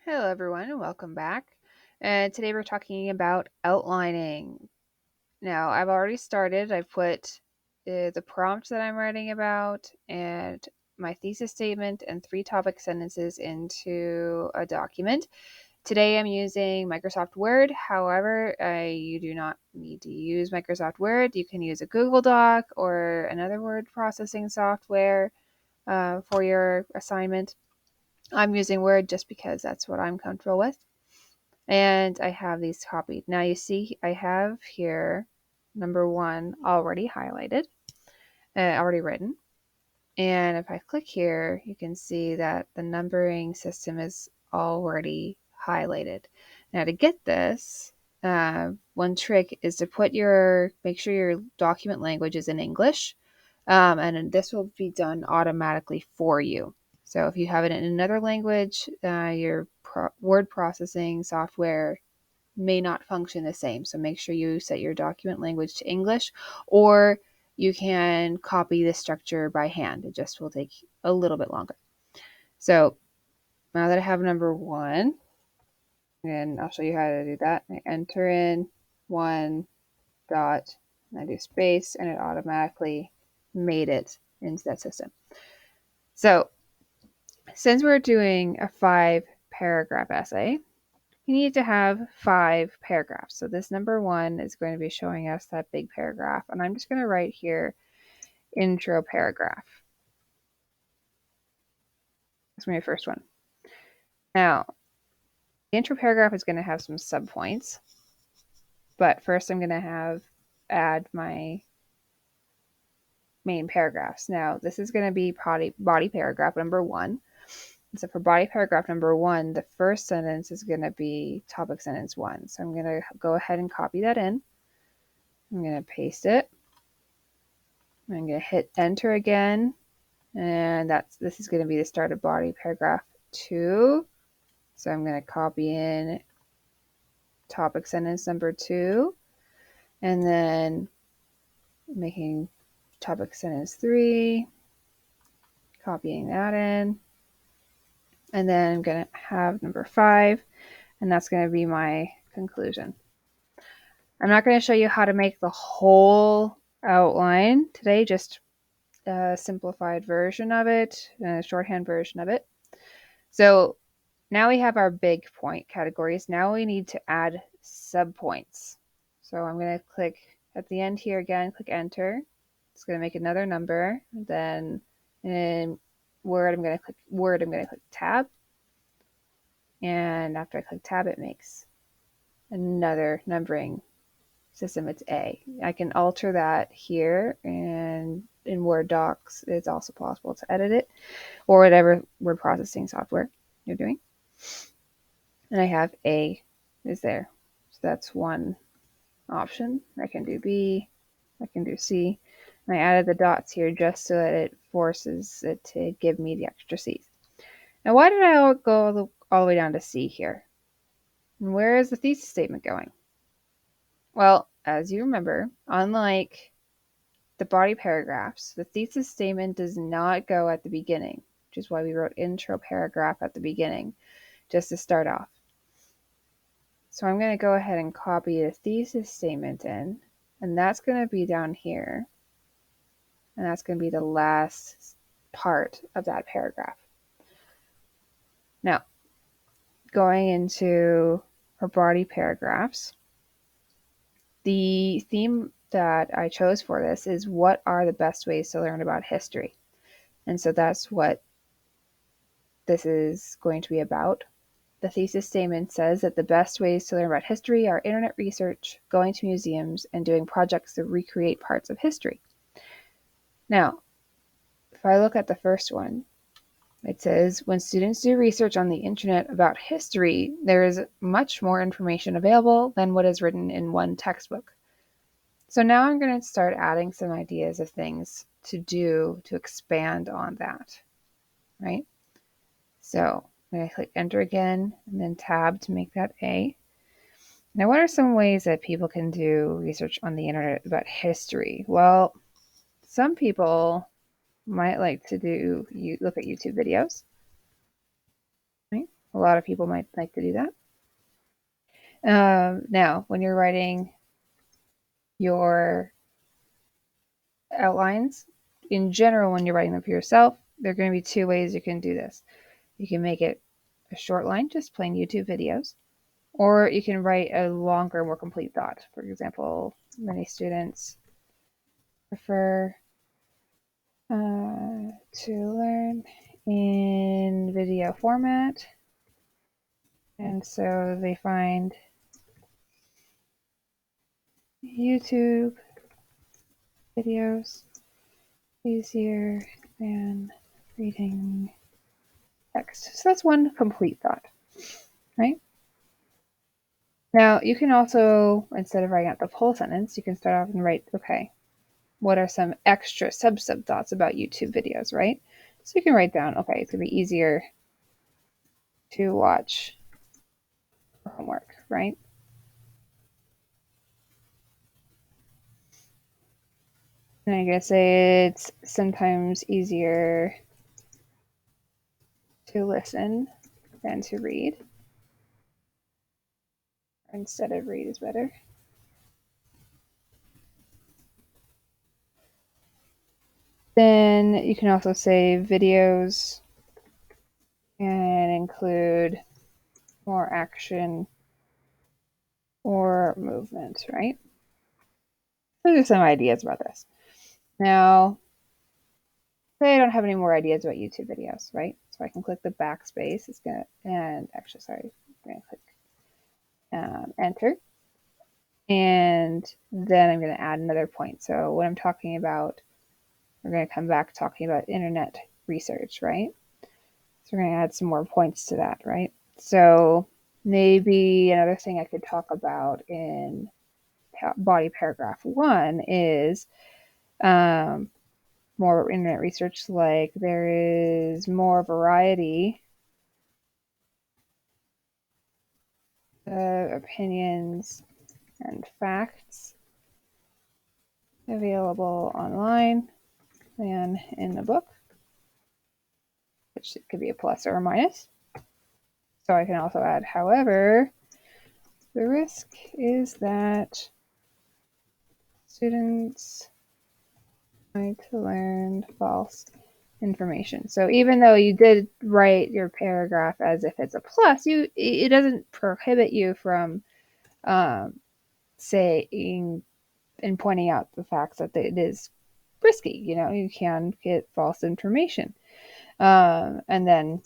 Hello everyone and welcome back. And today we're talking about outlining. Now I've already started. I've put the prompt that I'm writing about and my thesis statement and 3 topic sentences into a document. Today I'm using Microsoft Word. However, you do not need to use Microsoft Word. You can use a Google Doc or another word processing software for your assignment. I'm using Word just because that's what I'm comfortable with. And I have these copied. Now you see I have here number 1 already highlighted, already written. And if I click here, you can see that the numbering system is already highlighted. Now to get this, one trick is to make sure your document language is in English, and this will be done automatically for you. So if you have it in another language, your word processing software may not function the same. So make sure you set your document language to English, or you can copy the structure by hand. It just will take a little bit longer. So now that I have number 1, and I'll show you how to do that. I enter in 1 dot, and I do space, and it automatically made it into that system. So since we're doing a 5-paragraph essay, you need to have 5 paragraphs. So this number 1 is going to be showing us that big paragraph. And I'm just going to write here, intro paragraph. That's my first one. Now, the intro paragraph is going to have some subpoints. But first I'm going to add my main paragraphs. Now, this is going to be body paragraph number 1. So for body paragraph number 1, the first sentence is going to be topic sentence 1. So I'm going to go ahead and copy that in. I'm going to paste it. I'm going to hit enter again. And this is going to be the start of body paragraph 2. So I'm going to copy in topic sentence number 2. And then making topic sentence 3. Copying that in. And then I'm going to have number 5. And that's going to be my conclusion. I'm not going to show you how to make the whole outline today, just a simplified version of it, a shorthand version of it. So now we have our big point categories. Now we need to add subpoints. So I'm going to click at the end here again, click enter. It's going to make another number. Then in Word, I'm going to click tab. And after I click tab, it makes another numbering system. It's A. I can alter that here, and in Word docs, it's also possible to edit it, or whatever word processing software you're doing. And I have A is there. So that's one option. I can do B, I can do C. And I added the dots here just so that it forces it to give me the extra C's. Now, why did I go all the way down to C here? And where is the thesis statement going? Well, as you remember, unlike the body paragraphs, the thesis statement does not go at the beginning, which is why we wrote intro paragraph at the beginning, just to start off. So I'm going to go ahead and copy the thesis statement in, and that's going to be down here. And that's going to be the last part of that paragraph. Now, going into our body paragraphs, the theme that I chose for this is what are the best ways to learn about history? And so that's what this is going to be about. The thesis statement says that the best ways to learn about history are internet research, going to museums, and doing projects to recreate parts of history. Now, if I look at the first one, it says, when students do research on the internet about history, there is much more information available than what is written in one textbook. So now I'm going to start adding some ideas of things to do to expand on that, right? So I'm going to click enter again and then tab to make that A. Now, what are some ways that people can do research on the internet about history? Well, some people might like to look at YouTube videos, right? A lot of people might like to do that. Now, when you're writing your outlines, in general, when you're writing them for yourself, there are going to be two ways you can do this. You can make it a short line, just plain YouTube videos, or you can write a longer, more complete thought. For example, many students prefer to learn in video format, and so they find YouTube videos easier than reading text. So that's one complete thought, right? Now, you can also, instead of writing out the whole sentence, you can start off and write, okay, what are some extra sub thoughts about YouTube videos, right? So you can write down, okay, it's going to be easier to watch homework, right? And I'm going to say it's sometimes easier to listen than to read. Instead of read is better. Then you can also say videos and include more action or movement, right? Those are some ideas about this. Now, say I don't have any more ideas about YouTube videos, right? So I can click the backspace. It's gonna, and actually, sorry, I'm gonna click enter. And then I'm gonna add another point. So when I'm talking about, we're gonna come back talking about internet research, right? So we're gonna add some more points to that, right? So maybe another thing I could talk about in body paragraph 1 is more internet research, like there is more variety of opinions and facts available online than in the book, which could be a plus or a minus. So I can also add, however, the risk is that students try to learn false information. So even though you did write your paragraph as if it's a plus, it doesn't prohibit you from saying and pointing out the facts that it is risky. You know, you can get false information, and then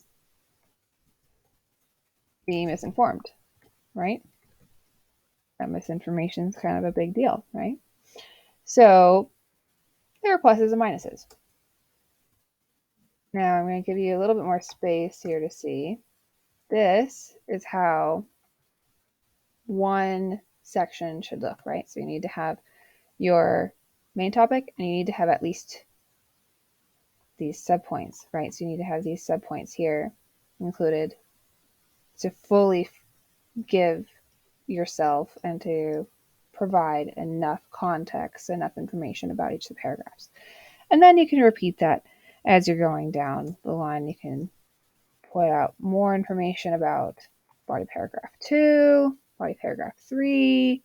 be misinformed, right? That misinformation is kind of a big deal, right? So there are pluses and minuses. Now I'm going to give you a little bit more space here to see. This is how one section should look, right? So you need to have your main topic and you need to have at least these subpoints, right? So you need to have these subpoints here included to fully give yourself and to provide enough context, enough information about each of the paragraphs. And then you can repeat that as you're going down the line. You can put out more information about body paragraph 2, body paragraph 3,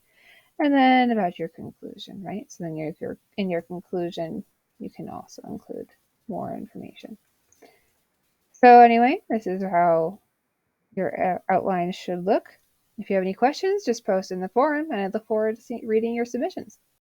and then about your conclusion, right? So then if you're in your conclusion, you can also include more information. So anyway, this is how your outline should look. If you have any questions, just post in the forum, and I look forward to reading your submissions.